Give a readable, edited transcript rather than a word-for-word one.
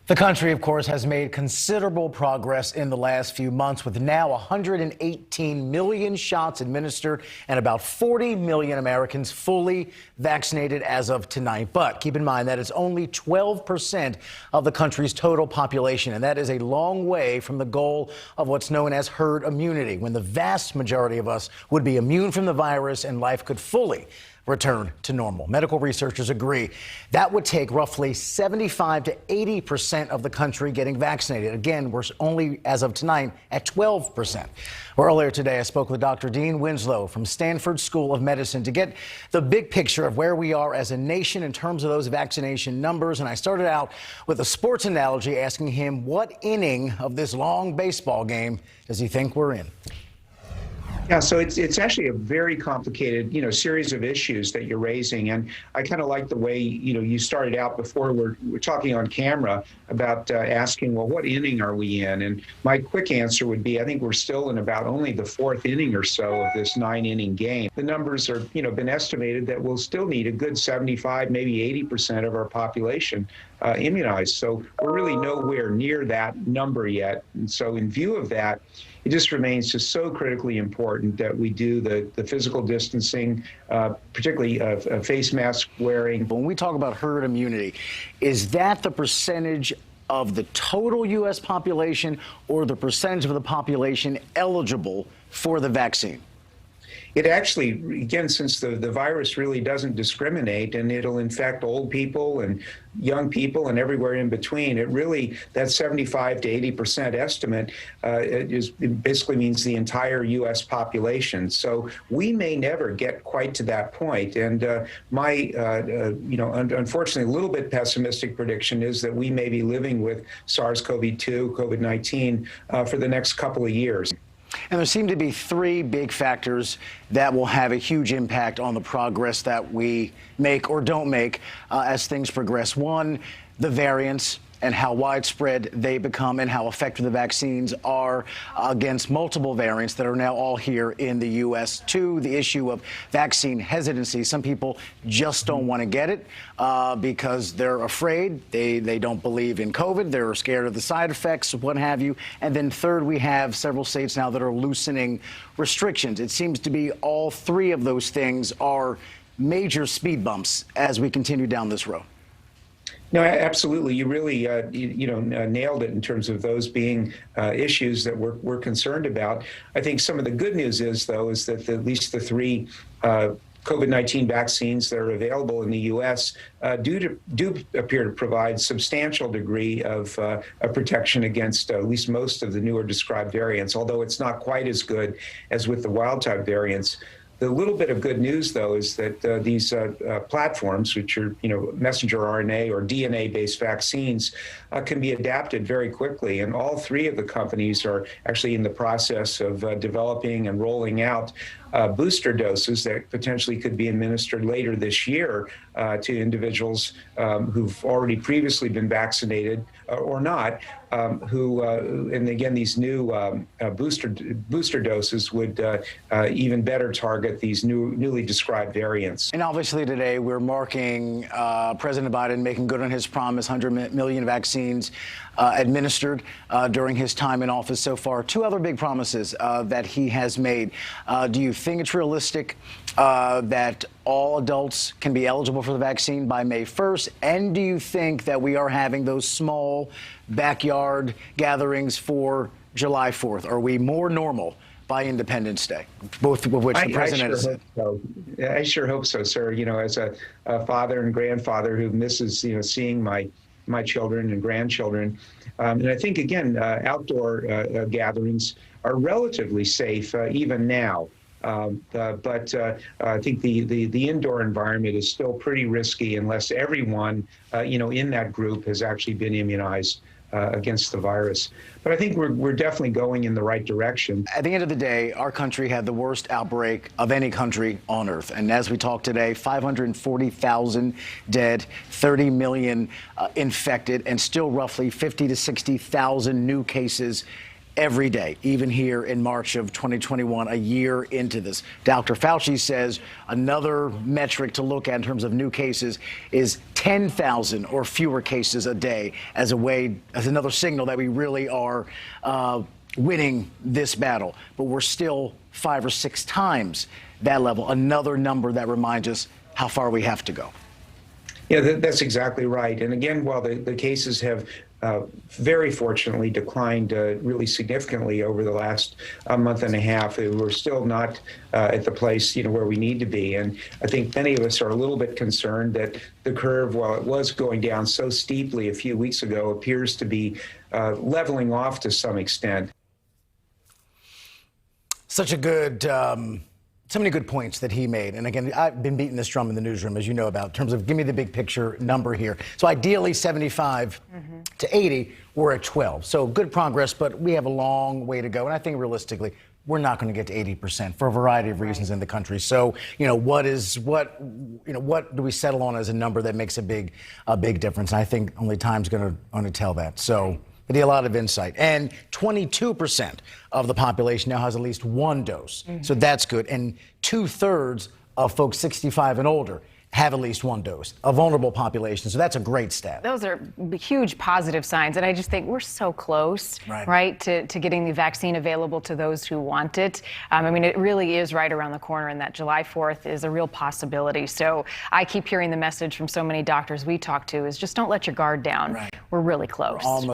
The country, of course, has made considerable progress in the last few months, with now 118 million shots administered and about 40 million Americans fully vaccinated as of tonight. But keep in mind that it's only 12% of the country's total population, and that is a long way from the goal of what's known as herd immunity, when the vast majority of us would be immune from the virus and life could fully return to normal. Medical researchers agree that would take roughly 75 to 80% of the country getting vaccinated. Again, we're only, as of tonight, at 12%. Earlier today, I spoke with Dr. Dean Winslow from Stanford School of Medicine to get the big picture of where we are as a nation in terms of those vaccination numbers. And I started out with a sports analogy, asking him what inning of this long baseball game does he think we're in? Yeah, so it's actually a very complicated, series of issues that you're raising. And I kind of like the way, you started out before we're talking on camera about asking, well, what inning are we in? And my quick answer would be, I think we're still in about only the fourth inning or so of this 9-inning game. The numbers are, been estimated that we'll still need a good 75, maybe 80% of our population immunized. So we're really nowhere near that number yet. And so in view of that, it just remains just so critically important that we do the physical distancing, particularly face mask wearing. When we talk about herd immunity, is that the percentage of the total U.S. population or the percentage of the population eligible for the vaccine? It actually, again, since the virus really doesn't discriminate and it'll infect old people and young people and everywhere in between, it really, that 75 to 80% estimate it basically means the entire U.S. population. So we may never get quite to that point. And my, unfortunately, a little bit pessimistic prediction is that we may be living with SARS-CoV-2, COVID-19 for the next couple of years. And there seem to be three big factors that will have a huge impact on the progress that we make or don't make as things progress. One, the variants and how widespread they become and how effective the vaccines are against multiple variants that are now all here in the U.S. Two, the issue of vaccine hesitancy. Some people just don't want to get it because they're afraid. They don't believe in COVID. They're scared of the side effects, what have you. And then third, we have several states now that are loosening restrictions. It seems to be all three of those things are major speed bumps as we continue down this road. No, absolutely. You really, nailed it in terms of those being issues that we're concerned about. I think some of the good news is, though, is that at least the three COVID-19 vaccines that are available in the U.S. do appear to provide substantial degree of protection against at least most of the newer described variants, although it's not quite as good as with the wild-type variants. The little bit of good news, though, is that these platforms, which are, messenger RNA or DNA-based vaccines, can be adapted very quickly. And all three of the companies are actually in the process of developing and rolling out booster doses that potentially could be administered later this year to individuals who've already previously been vaccinated or not, and again, these new booster doses would even better target these newly described variants. And obviously today we're marking President Biden making good on his promise, 100 million vaccines administered during his time in office so far. Two other big promises that he has made. Do you think it's realistic that all adults can be eligible for the vaccine by May 1st? And do you think that we are having those small backyard gatherings for July 4th? Are we more normal by Independence Day, both of which the president has said? I sure hope so, sir. As a father and grandfather who misses, seeing my children and grandchildren. And I think, again, outdoor gatherings are relatively safe even now. But I think the indoor environment is still pretty risky unless everyone, in that group has actually been immunized against the virus. But I think we're definitely going in the right direction. At the end of the day, our country had the worst outbreak of any country on earth. And as we talk today, 540,000 dead, 30 million infected, and still roughly 50 to 60,000 new cases every day, even here in March of 2021, a year into this. Dr. Fauci says another metric to look at in terms of new cases is 10,000 or fewer cases a day as another signal that we really are winning this battle. But we're still 5 or 6 times that level, another number that reminds us how far we have to go. Yeah, that's exactly right. And again, while the cases have very fortunately declined really significantly over the last month and a half, we're still not at the place where we need to be. And I think many of us are a little bit concerned that the curve, while it was going down so steeply a few weeks ago, appears to be leveling off to some extent. Such a good, so many good points that he made. And again, I've been beating this drum in the newsroom, as you know about, in terms of give me the big picture number here. So ideally 75 to 80, we're at 12. So good progress, but we have a long way to go. And I think realistically, we're not going to get to 80% for a variety of reasons in the country. So, what do we settle on as a number that makes a big difference? And I think only time's going to tell that. So. But he had a lot of insight. And 22% of the population now has at least one dose. So that's good. And 2/3 of folks 65 and older have at least one dose, a vulnerable population. So that's a great stat. Those are huge positive signs. And I just think we're so close, right, to getting the vaccine available to those who want it. I mean, it really is right around the corner, and that July 4th is a real possibility. So I keep hearing the message from so many doctors we talk to is just don't let your guard down. We're really close.